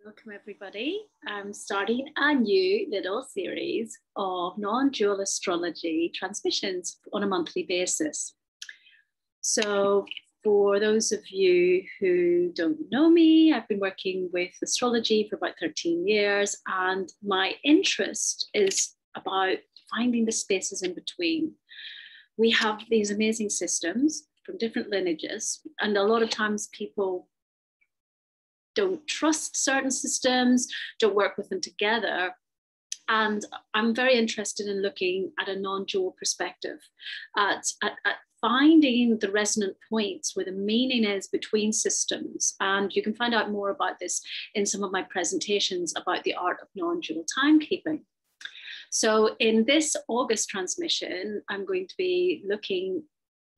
Welcome everybody. I'm starting a new little series of non-dual astrology transmissions on a monthly basis. So for those of you who don't know me, I've been working with astrology for about 13 years, and my interest is about finding the spaces in between. We have these amazing systems from different lineages, and a lot of times people don't trust certain systems, don't work with them together. And I'm very interested in looking at a non-dual perspective, at finding the resonant points where the meaning is between systems. And you can find out more about this in some of my presentations about the art of non-dual timekeeping. So in this August transmission, I'm going to be looking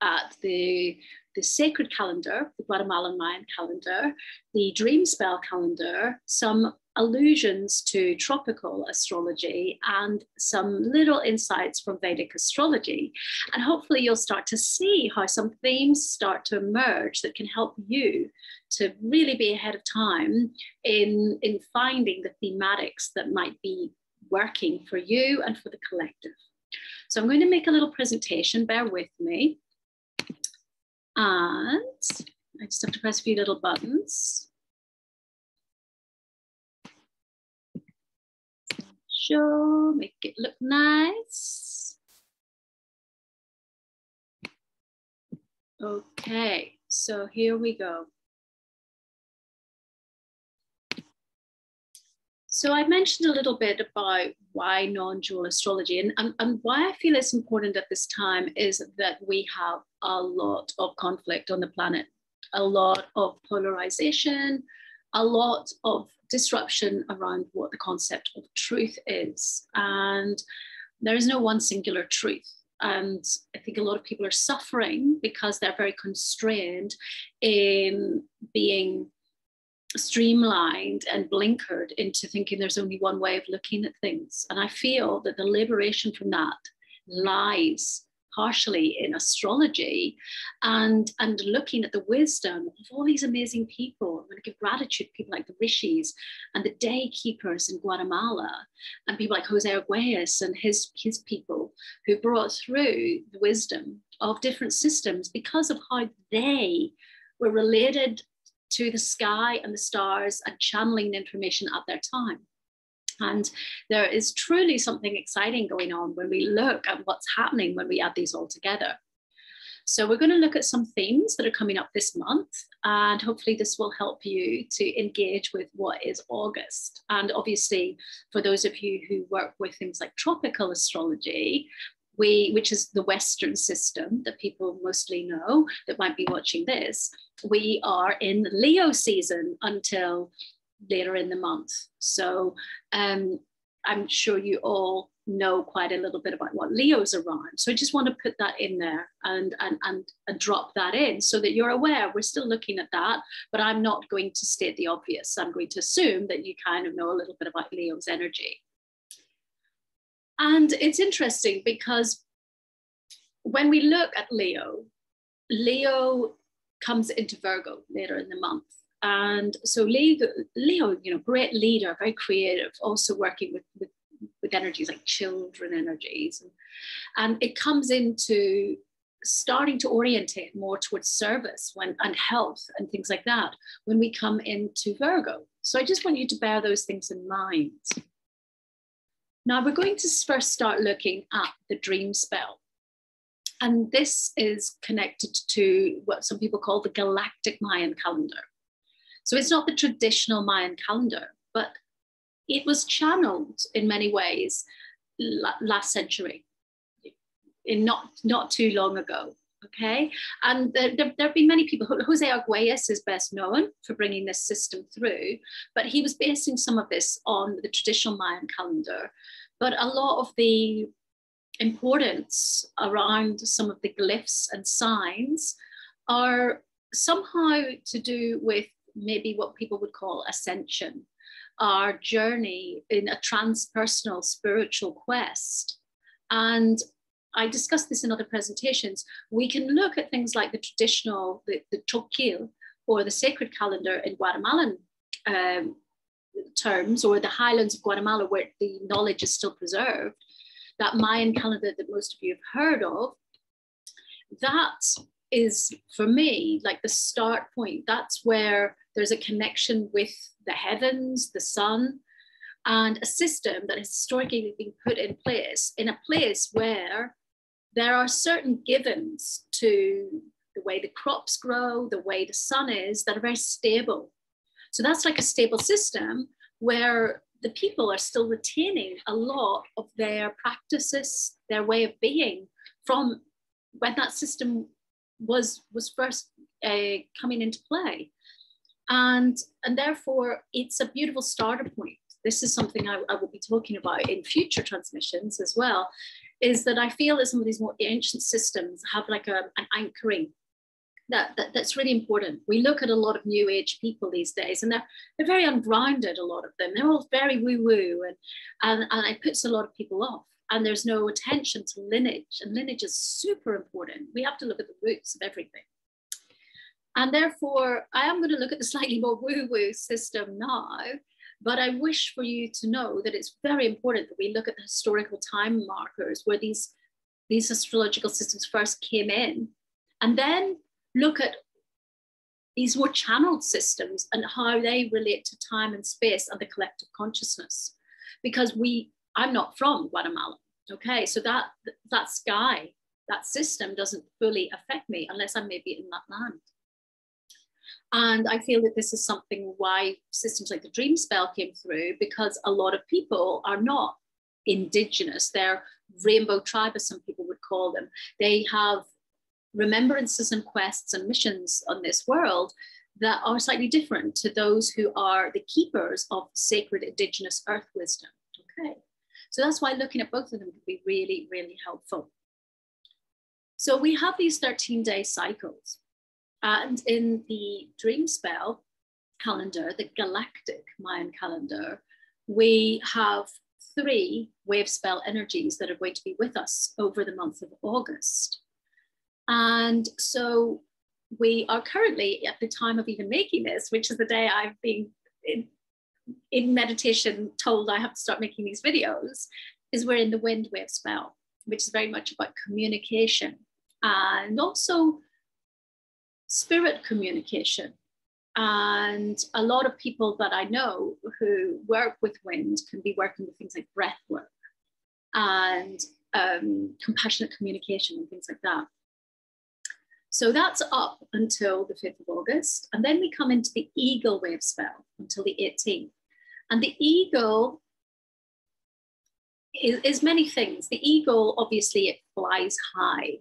at the sacred calendar, the Guatemalan Mayan calendar, the DREAMSPELL calendar, some allusions to tropical astrology, and some little insights from Vedic astrology. And hopefully you'll start to see how some themes start to emerge that can help you to really be ahead of time in finding the thematics that might be working for you and for the collective. So I'm going to make a little presentation, bear with me. And I just have to press a few little buttons. Show, make it look nice. Okay, so here we go. So I mentioned a little bit about why non-dual astrology, and why I feel it's important at this time is that we have a lot of conflict on the planet, a lot of polarization, a lot of disruption around what the concept of truth is. And there is no one singular truth. And I think a lot of people are suffering because they're very constrained in being streamlined and blinkered into thinking there's only one way of looking at things. And I feel that the liberation from that lies partially in astrology and looking at the wisdom of all these amazing people. I'm going to give gratitude to people like the rishis and the day keepers in Guatemala, and people like Jose Arguelles and his people who brought through the wisdom of different systems because of how they were related to the sky and the stars and channeling the information at their time. And there is truly something exciting going on when we look at what's happening when we add these all together. So we're going to look at some themes that are coming up this month, and hopefully this will help you to engage with what is August. And obviously, for those of you who work with things like tropical astrology, which is the Western system that people mostly know that might be watching this, we are in Leo season until later in the month. So I'm sure you all know quite a little bit about what Leo's around. So I just want to put that in there and drop that in so that you're aware we're still looking at that, but I'm not going to state the obvious. I'm going to assume that you kind of know a little bit about Leo's energy. And it's interesting because when we look at Leo, Leo comes into Virgo later in the month. And so Leo, you know, great leader, very creative, also working with energies like children energies. And it comes into starting to orientate more towards service and health and things like that when we come into Virgo. So I just want you to bear those things in mind. Now we're going to first start looking at the DREAMSPELL. And this is connected to what some people call the galactic Mayan calendar. So it's not the traditional Mayan calendar, but it was channeled in many ways last century, in not too long ago. Okay, and there have been many people. Jose Arguelles is best known for bringing this system through, but he was basing some of this on the traditional Mayan calendar. But a lot of the importance around some of the glyphs and signs are somehow to do with maybe what people would call ascension, our journey in a transpersonal spiritual quest. And I discussed this in other presentations. We can look at things like the traditional, the QU'IL, or the sacred calendar in Guatemalan terms, or the highlands of Guatemala where the knowledge is still preserved, that Mayan calendar that most of you have heard of, that is for me like the start point. That's where there's a connection with the heavens, the sun, and a system that has historically been put in a place where there are certain givens to the way the crops grow, the way the sun is, that are very stable. So that's like a stable system where the people are still retaining a lot of their practices, their way of being from when that system was first coming into play. And therefore, it's a beautiful starter point. This is something I will be talking about in future transmissions as well, is that I feel that some of these more ancient systems have like an anchoring that's really important. We look at a lot of new age people these days, and they're very ungrounded, a lot of them. They're all very woo-woo, and it puts a lot of people off. And there's no attention to lineage, and lineage is super important. We have to look at the roots of everything. And therefore, I am going to look at the slightly more woo-woo system now, but I wish for you to know that it's very important that we look at the historical time markers where these astrological systems first came in, and then look at these more channeled systems and how they relate to time and space and the collective consciousness. Because I'm not from Guatemala, okay? So that sky, that system doesn't fully affect me unless I'm maybe in that land. And I feel that this is something why systems like the DREAMSPELL came through, because a lot of people are not indigenous. They're rainbow tribe, as some people would call them. They have remembrances and quests and missions on this world that are slightly different to those who are the keepers of sacred indigenous earth wisdom. Okay, so that's why looking at both of them can be really, really helpful. So we have these 13-day cycles, and in the DREAMSPELL calendar, the galactic Mayan calendar, we have 3 wave spell energies that are going to be with us over the month of August. And so we are currently, at the time of even making this, which is the day I've been in meditation told I have to start making these videos, is we're in the wind wave spell, which is very much about communication and also spirit communication. And a lot of people that I know who work with wind can be working with things like breath work and compassionate communication and things like that. So that's up until the 5th of August. And then we come into the eagle wave spell until the 18th. And the eagle is many things. The eagle, obviously, it flies high.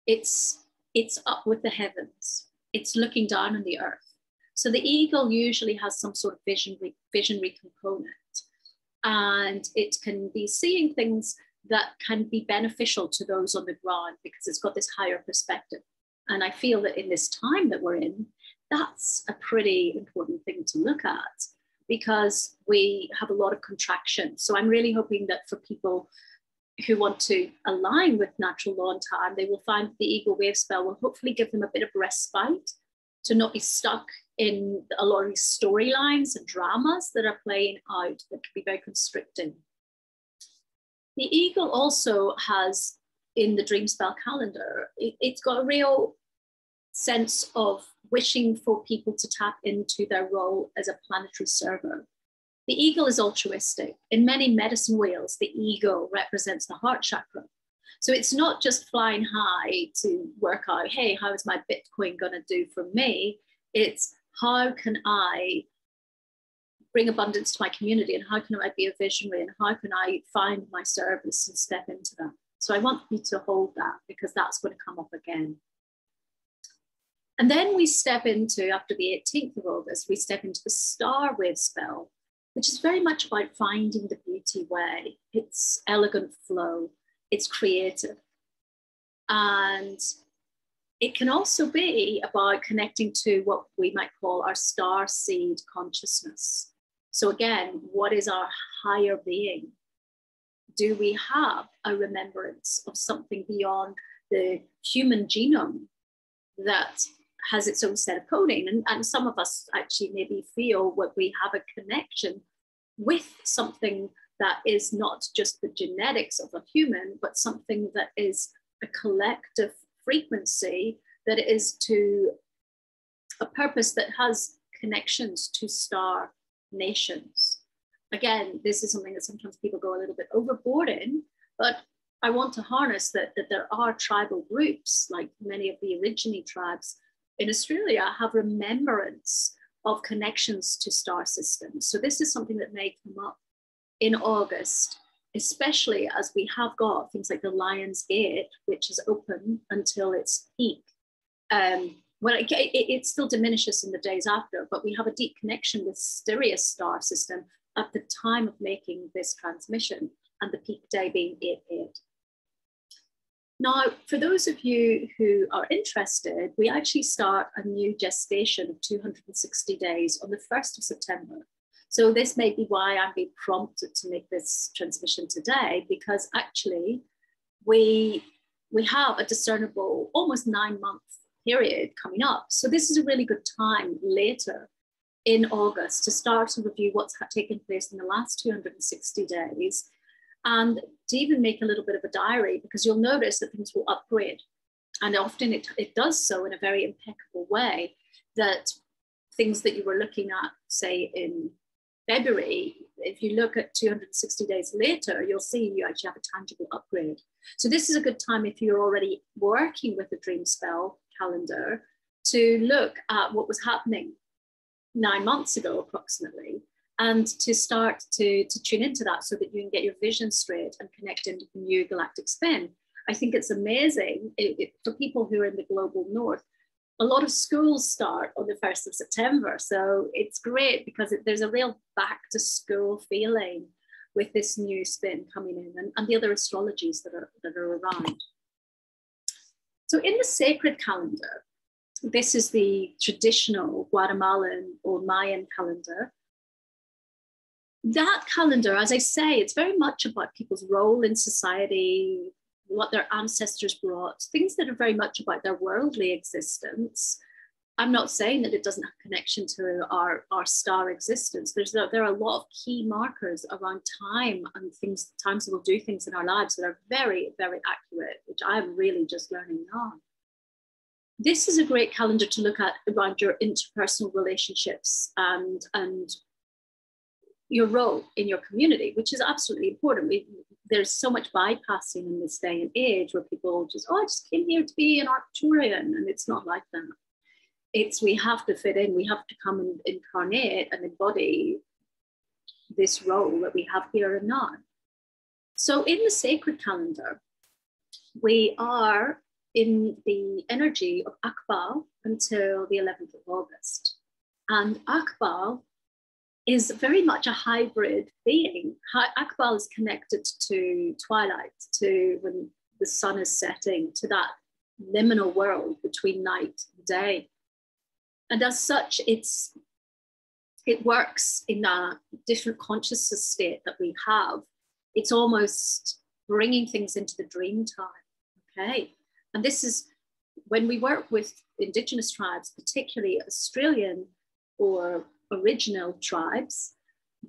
It's up with the heavens. It's looking down on the earth. So the eagle usually has some sort of visionary component. And it can be seeing things that can be beneficial to those on the ground because it's got this higher perspective. And I feel that in this time that we're in, that's a pretty important thing to look at because we have a lot of contraction. So I'm really hoping that for people who want to align with natural law and time, they will find the eagle wave spell will hopefully give them a bit of respite to not be stuck in a lot of these storylines and dramas that are playing out that can be very constricting. The eagle also has, in the DREAMSPELL calendar, it's got a real sense of wishing for people to tap into their role as a planetary server. The eagle is altruistic. In many medicine wheels, the eagle represents the heart chakra. So it's not just flying high to work out, hey, how is my Bitcoin going to do for me? It's how can I bring abundance to my community, and how can I be a visionary, and how can I find my service and step into that? So I want you to hold that because that's going to come up again. And then we step into, after the 18th of August, we step into the star wave spell, which is very much about finding the beauty way. It's elegant flow, it's creative. And it can also be about connecting to what we might call our star seed consciousness. So again, what is our higher being? Do we have a remembrance of something beyond the human genome that has its own set of coding? And some of us actually maybe feel what we have a connection with something that is not just the genetics of a human, but something that is a collective frequency that is to a purpose that has connections to star nations. Again, this is something that sometimes people go a little bit overboard in, but I want to harness that there are tribal groups, like many of the Aborigine tribes in Australia have remembrance of connections to star systems. So this is something that may come up in August, especially as we have got things like the Lion's Gate, which is open until its peak. Well, it still diminishes in the days after, but we have a deep connection with Sirius star system at the time of making this transmission, and the peak day being 8/8. Now, for those of you who are interested, we actually start a new gestation of 260 days on the 1st of September. So this may be why I'm being prompted to make this transmission today, because actually we have a discernible almost 9-month period coming up. So this is a really good time later in August to start to review what's taken place in the last 260 days, and to even make a little bit of a diary, because you'll notice that things will upgrade. And often it does so in a very impeccable way, that things that you were looking at, say in February, if you look at 260 days later, you'll see you actually have a tangible upgrade. So this is a good time if you're already working with a DREAMSPELL calendar to look at what was happening 9 months ago approximately, and to start to tune into that so that you can get your vision straight and connect into the new galactic spin. I think it's amazing for people who are in the global north. A lot of schools start on the 1st of September. So it's great because there's a real back to school feeling with this new spin coming in, and the other astrologies that are around. So in the sacred calendar, this is the traditional Guatemalan or Mayan calendar. That calendar, as I say, it's very much about people's role in society, what their ancestors brought, things that are very much about their worldly existence. I'm not saying that it doesn't have connection to our star existence. There are a lot of key markers around time and times that we'll do things in our lives that are very, very accurate, which I'm really just learning now. This is a great calendar to look at around your interpersonal relationships and your role in your community, which is absolutely important. There's so much bypassing in this day and age where people just, I just came here to be an Arcturian, and it's not like that. We have to fit in, we have to come and incarnate and embody this role that we have here and now. So in the sacred calendar, we are in the energy of Akbal until the 11th of August. And Akbal is very much a hybrid being. Akbal is connected to twilight, to when the sun is setting, to that liminal world between night and day. And as such, it works in a different consciousness state that we have. It's almost bringing things into the dream time, okay? And this is when we work with Indigenous tribes, particularly Australian or original tribes,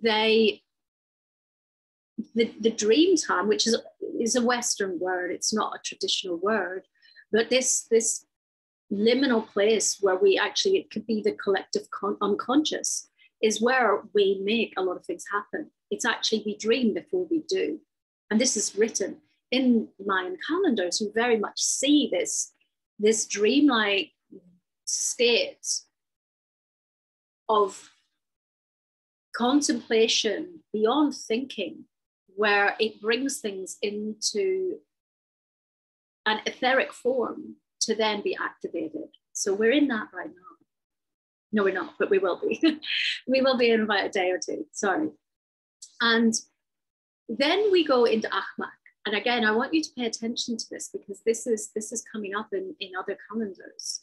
the dream time, which is a Western word, it's not a traditional word, but this liminal place where it could be the collective unconscious, is where we make a lot of things happen. It's actually, we dream before we do. And this is written in Mayan calendars, who very much see this dreamlike state of contemplation beyond thinking, where it brings things into an etheric form to then be activated. So we're in that right now. No, we're not, but we will be. We will be in about a day or two, sorry. And then we go into Akhmak. And again, I want you to pay attention to this, because this is coming up in other calendars.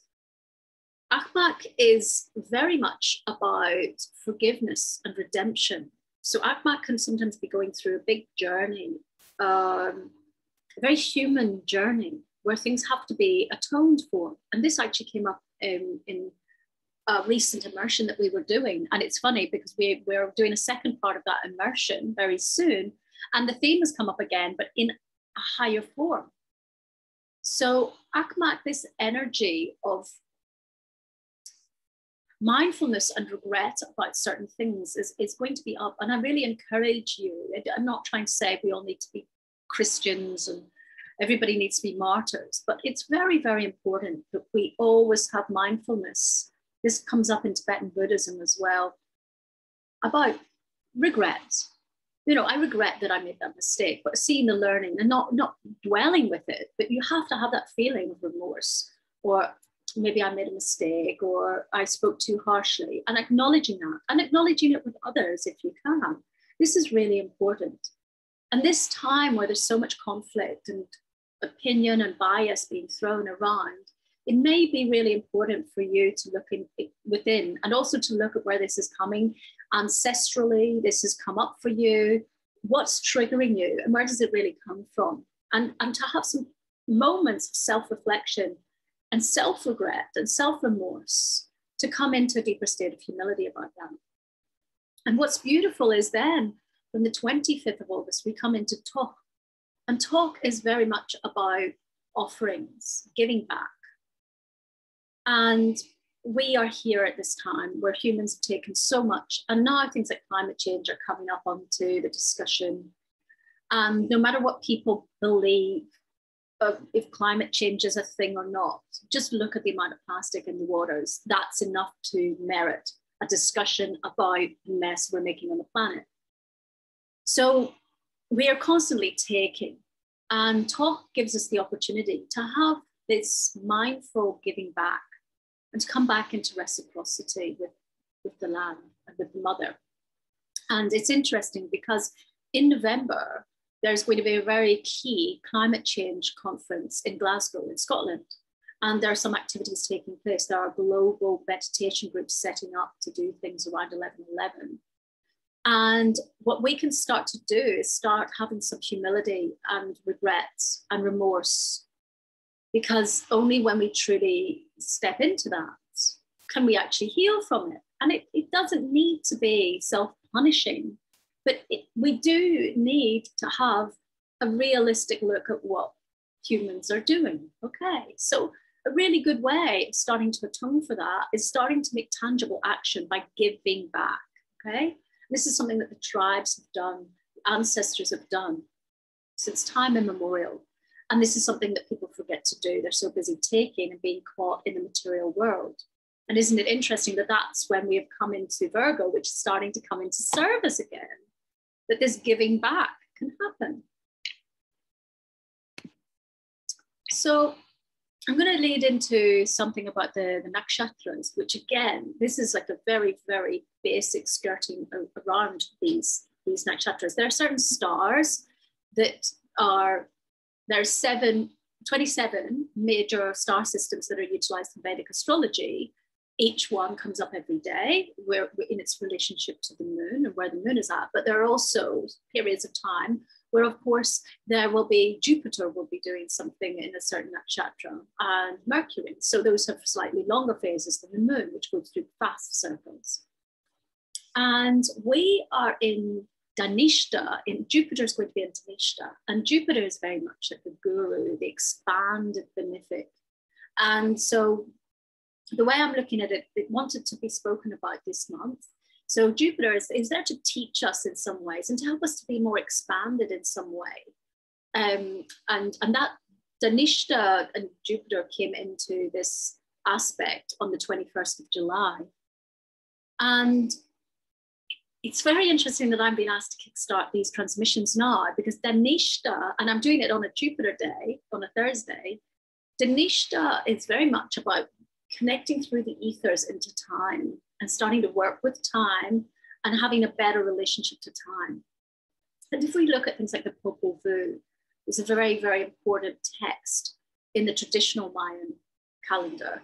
Akhmak is very much about forgiveness and redemption. So Akhmak can sometimes be going through a big journey, a very human journey, where things have to be atoned for. And this actually came up in a recent immersion that we were doing. And it's funny because we're doing a second part of that immersion very soon. And the theme has come up again, but in a higher form. So Akmak, this energy of mindfulness and regret about certain things is going to be up. And I really encourage you. I'm not trying to say we all need to be Christians and everybody needs to be martyrs, but it's very, very important that we always have mindfulness. This comes up in Tibetan Buddhism as well, about regret. You know, I regret that I made that mistake, but seeing the learning and not dwelling with it, but you have to have that feeling of remorse, or maybe I made a mistake, or I spoke too harshly, and acknowledging that and acknowledging it with others if you can. This is really important. And this time where there's so much conflict and opinion and bias being thrown around, it may be really important for you to look within, and also to look at where this is coming ancestrally. This has come up for you. What's triggering you, and where does it really come from? And to have some moments of self-reflection and self-regret and self-remorse to come into a deeper state of humility about that. And what's beautiful is then, from the 25th of August, we come into CHOK. And CHOK is very much about offerings, giving back. And we are here at this time where humans have taken so much, and now things like climate change are coming up onto the discussion. And no matter what people believe, if climate change is a thing or not, just look at the amount of plastic in the waters. That's enough to merit a discussion about the mess we're making on the planet. So we are constantly taking, and CHOK gives us the opportunity to have this mindful giving back and to come back into reciprocity with the land and with the mother. And it's interesting because in November, there's going to be a very key climate change conference in Glasgow in Scotland. And there are some activities taking place. There are global meditation groups setting up to do things around 11/11. And what we can start to do is start having some humility and regret and remorse, because only when we truly step into that can we actually heal from it. And it doesn't need to be self-punishing, but we do need to have a realistic look at what humans are doing. Okay, so a really good way of starting to atone for that is starting to make tangible action by giving back. Okay, this is something that the tribes have done, the ancestors have done since time immemorial. And this is something that people forget to do. They're so busy taking and being caught in the material world. And isn't it interesting that that's when we have come into Virgo, which is starting to come into service again, that this giving back can happen. So I'm going to lead into something about the nakshatras, which again, this is like a very, very basic skirting around these nakshatras. There are certain stars that are, there's 27 major star systems that are utilized in Vedic astrology. Each one comes up every day where in its relationship to the moon and where the moon is at. But there are also periods of time where, of course, there will be Jupiter will be doing something in a certain nakshatra, and Mercury. So those have slightly longer phases than the moon, which goes through fast circles. And we are in Dhanishta, in Jupiter is going to be in Dhanishta, and Jupiter is very much like the guru, the expanded benefic. And so the way I'm looking at it, it wanted to be spoken about this month. So Jupiter is there to teach us in some ways and to help us to be more expanded in some way. And that Dhanishta and Jupiter came into this aspect on the 21st of July. And it's very interesting that I'm being asked to kickstart these transmissions now, because Dhanishta, and I'm doing it on a Jupiter day, on a Thursday, Dhanishta is very much about connecting through the ethers into time and starting to work with time and having a better relationship to time. And if we look at things like the Popol Vuh, it's a very, very important text in the traditional Mayan calendar.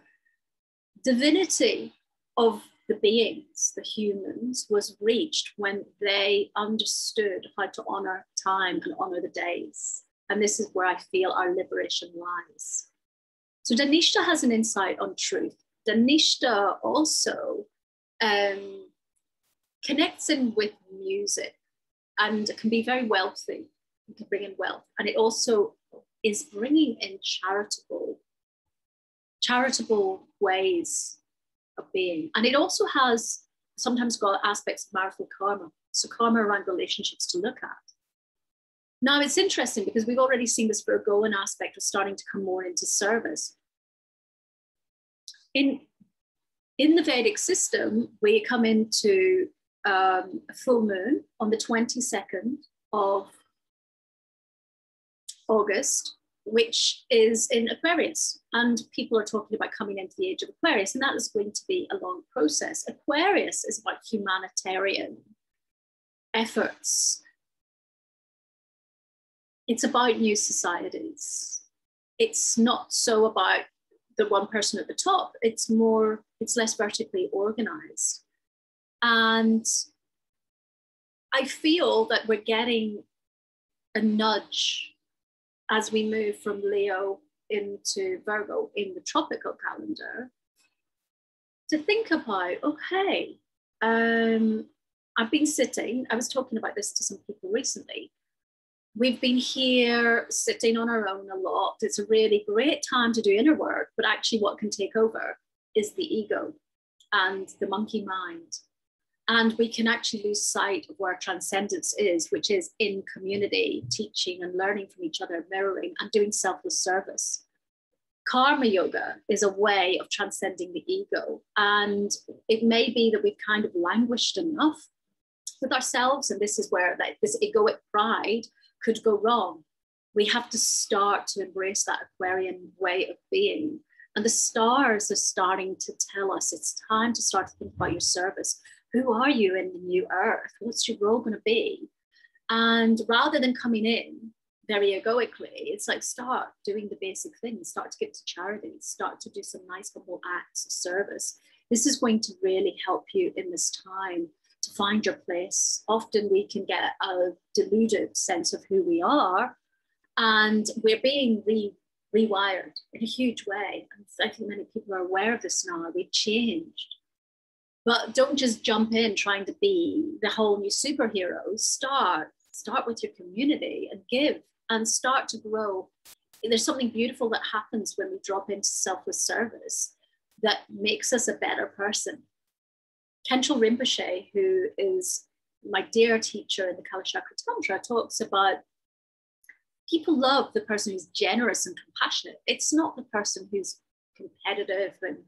Divinity of the beings, the humans, was reached when they understood how to honor time and honor the days. And this is where I feel our liberation lies. So Dhanishta has an insight on truth. Danishta also connects in with music and can be very wealthy. It can bring in wealth. And it also is bringing in charitable ways of being. And it also has sometimes got aspects of marital karma. So karma around relationships to look at. Now it's interesting because we've already seen this Virgoan aspect of starting to come more into service. In the Vedic system, we come into a full moon on the 22nd of August, which is in Aquarius. And people are talking about coming into the age of Aquarius, and that is going to be a long process. Aquarius is about humanitarian efforts. It's about new societies. It's not so about the one person at the top. It's less vertically organized. And I feel that we're getting a nudge as we move from Leo into Virgo in the tropical calendar to think about, okay, I've been sitting, I was talking about this to some people recently. We've been here sitting on our own a lot. It's a really great time to do inner work, but actually what can take over is the ego and the monkey mind. And we can actually lose sight of where transcendence is, which is in community, teaching and learning from each other, mirroring and doing selfless service. Karma yoga is a way of transcending the ego. And it may be that we've kind of languished enough with ourselves. And this is where this egoic pride could go wrong. We have to start to embrace that Aquarian way of being. And the stars are starting to tell us it's time to start to think about your service. Who are you in the new earth? What's your role going to be? And rather than coming in very egoically, it's like start doing the basic things, start to give to charities, start to do some nice humble acts of service. This is going to really help you in this time to find your place. Often we can get a deluded sense of who we are, and we're being rewired in a huge way. And I think many people are aware of this now. We've changed. But don't just jump in trying to be the whole new superhero. Start with your community and give and start to grow. There's something beautiful that happens when we drop into selfless service that makes us a better person. Khenchel Rinpoche, who is my dear teacher in the Kalachakra Tantra, talks about people love the person who's generous and compassionate. It's not the person who's competitive and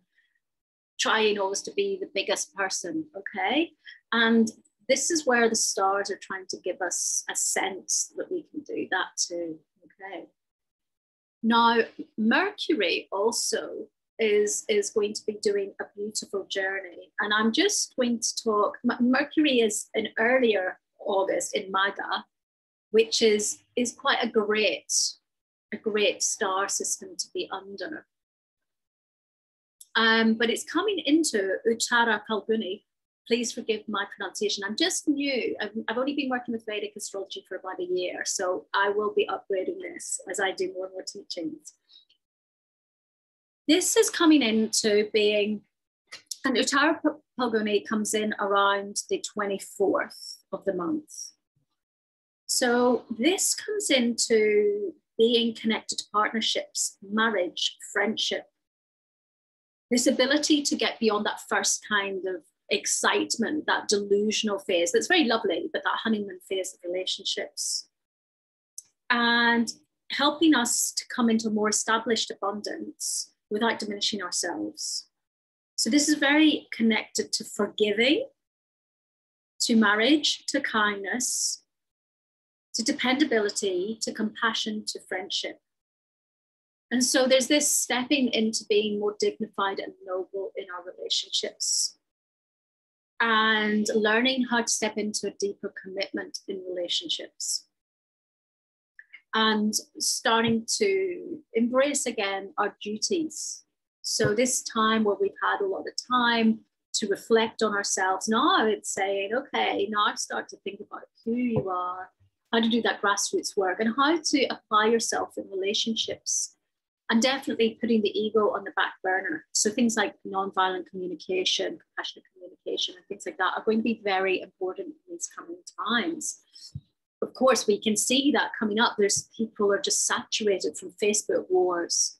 trying always to be the biggest person, okay? And this is where the stars are trying to give us a sense that we can do that too, okay? Now, Mercury also is going to be doing a beautiful journey. And I'm just going to talk, Mercury is in earlier August in Magha, which is quite a great star system to be under. But it's coming into Uttara Phalguni. Please forgive my pronunciation. I'm just new. I've only been working with Vedic astrology for about a year, so I will be upgrading this as I do more and more teachings. This is coming into being, and Uttara Phalguni comes in around the 24th of the month. So this comes into being connected to partnerships, marriage, friendship. This ability to get beyond that first kind of excitement, that delusional phase, that's very lovely, but that honeymoon phase of relationships. And helping us to come into more established abundance without diminishing ourselves. So this is very connected to forgiving, to marriage, to kindness, to dependability, to compassion, to friendship. And so there's this stepping into being more dignified and noble in our relationships and learning how to step into a deeper commitment in relationships and starting to embrace again our duties. So this time where we've had a lot of time to reflect on ourselves, now it's saying, okay, now start to think about who you are, how to do that grassroots work and how to apply yourself in relationships And definitely putting the ego on the back burner. So things like nonviolent communication, compassionate communication, and things like that are going to be very important in these coming times. Of course, we can see that coming up. There's people are just saturated from Facebook wars.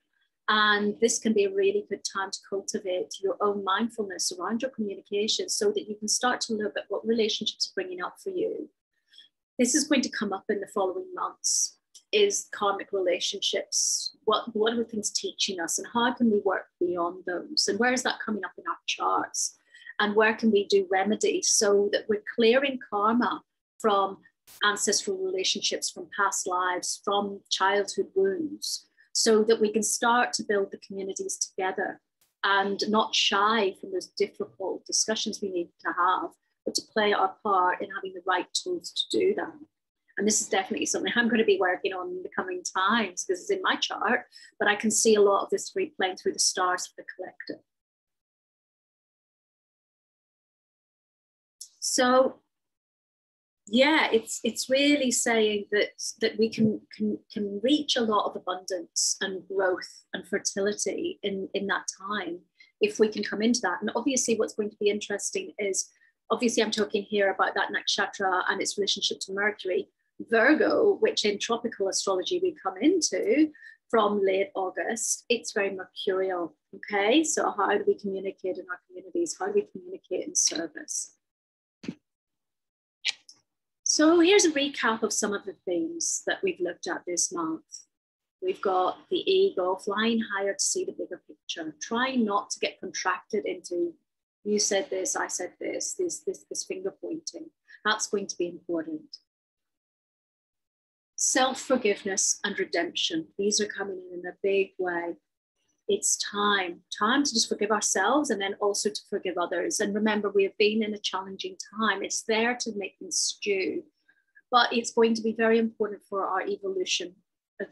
And this can be a really good time to cultivate your own mindfulness around your communication so that you can start to look at what relationships are bringing up for you. This is going to come up in the following months, is karmic relationships. What are things teaching us, and how can we work beyond those? And where is that coming up in our charts? And where can we do remedies so that we're clearing karma from ancestral relationships, from past lives, from childhood wounds, so that we can start to build the communities together and not shy from those difficult discussions we need to have, but to play our part in having the right tools to do that. And this is definitely something I'm going to be working on in the coming times, because it's in my chart, but I can see a lot of this replaying through the stars for the collective. So yeah, it's really saying that we can reach a lot of abundance and growth and fertility in that time if we can come into that. And obviously what's going to be interesting is, obviously I'm talking here about that nakshatra and its relationship to Mercury. Virgo, which in tropical astrology we come into from late August, it's very mercurial, okay? So how do we communicate in our communities? How do we communicate in service? So here's a recap of some of the themes that we've looked at this month. We've got the ego, flying higher to see the bigger picture, trying not to get contracted into, you said this, I said this finger pointing. That's going to be important. Self-forgiveness and redemption. These are coming in a big way. It's time to just forgive ourselves and then also to forgive others. And remember, we have been in a challenging time. It's there to make them stew, but it's going to be very important for our evolution,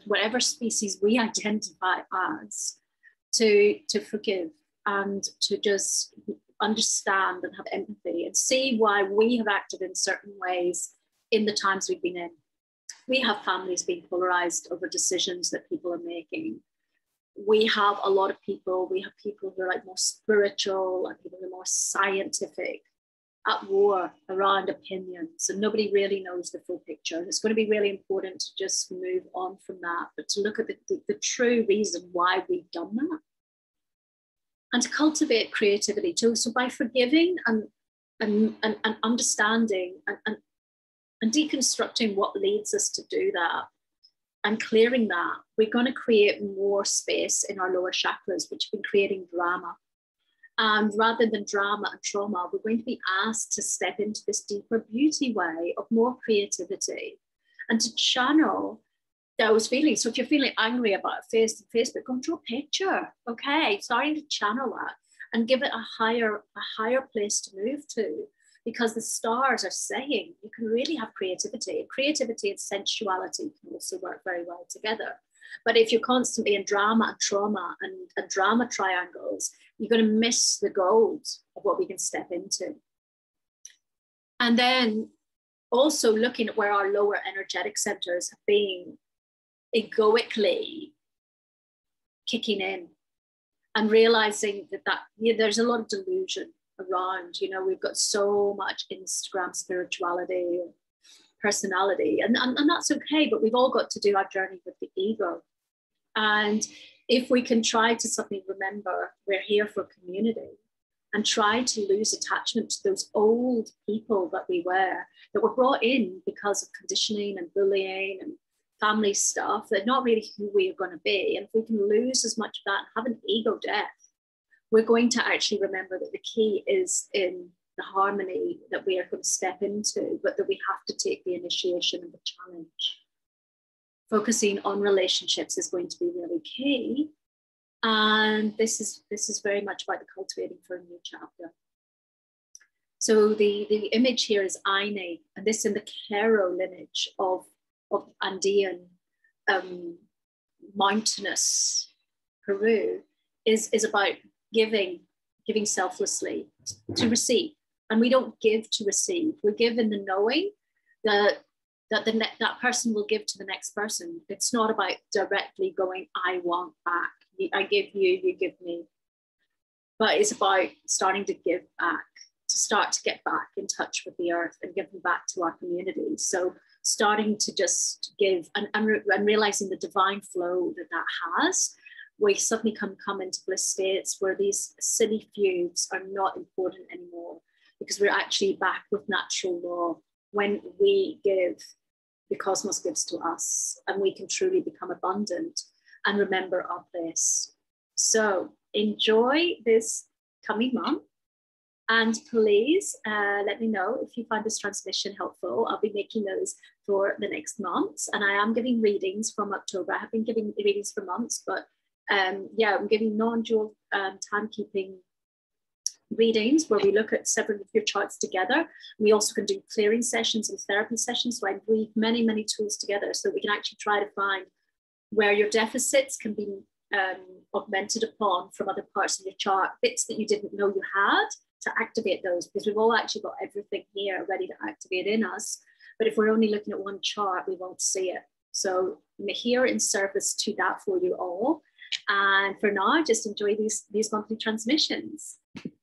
whatever species we identify as, to forgive and to just understand and have empathy and see why we have acted in certain ways in the times we've been in. We have families being polarized over decisions that people are making. We have a lot of people, we have people who are like more spiritual and people who are more scientific at war around opinions, and nobody really knows the full picture. And it's going to be really important to just move on from that, but to look at the true reason why we've done that and to cultivate creativity too. So by forgiving and understanding and deconstructing what leads us to do that, and clearing that, we're going to create more space in our lower chakras, which have been creating drama. And rather than drama and trauma, we're going to be asked to step into this deeper beauty way of more creativity and to channel those feelings. So if you're feeling angry about Facebook, go and draw a picture. Okay, starting to channel that and give it a higher place to move to. Because the stars are saying you can really have creativity. Creativity and sensuality can also work very well together. But if you're constantly in drama and trauma and drama triangles, you're going to miss the gold of what we can step into. And then also looking at where our lower energetic centers have been egoically kicking in and realizing that there's a lot of delusion around. We've got so much Instagram spirituality and personality, and that's okay, but we've all got to do our journey with the ego. And if we can try to suddenly remember we're here for community and try to lose attachment to those old people that we were, that were brought in because of conditioning and bullying and family stuff, they're not really who we are going to be. And if we can lose as much of that and have an ego death, we're going to actually remember that the key is in the harmony that we are going to step into, but that we have to take the initiation and the challenge. Focusing on relationships is going to be really key. And this is very much about the cultivating for a new chapter. So the image here is Aine, and this in the Kero lineage of Andean mountainous Peru is about giving selflessly to receive. And we don't give to receive. We give in the knowing that that that person will give to the next person. It's not about directly going, I want back. I give you, you give me. But it's about starting to give back, to start to get back in touch with the earth and giving back to our community. So starting to just give and realizing the divine flow that has, we suddenly come into bliss states where these silly feuds are not important anymore, because we're actually back with natural law. When we give, the cosmos gives to us, and we can truly become abundant and remember our place. So enjoy this coming month, and please let me know if you find this transmission helpful. I'll be making those for the next months, and I am giving readings from October. I have been giving readings for months, but yeah, I'm giving non-dual timekeeping readings where we look at several of your charts together. We also can do clearing sessions and therapy sessions. So I weave many, many tools together so we can actually try to find where your deficits can be augmented upon from other parts of your chart, bits that you didn't know you had, to activate those, because we've all actually got everything here ready to activate in us. But if we're only looking at one chart, we won't see it. So I'm here in service to that for you all. And for now, just enjoy these monthly transmissions.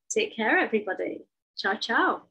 Take care, everybody. Ciao, ciao.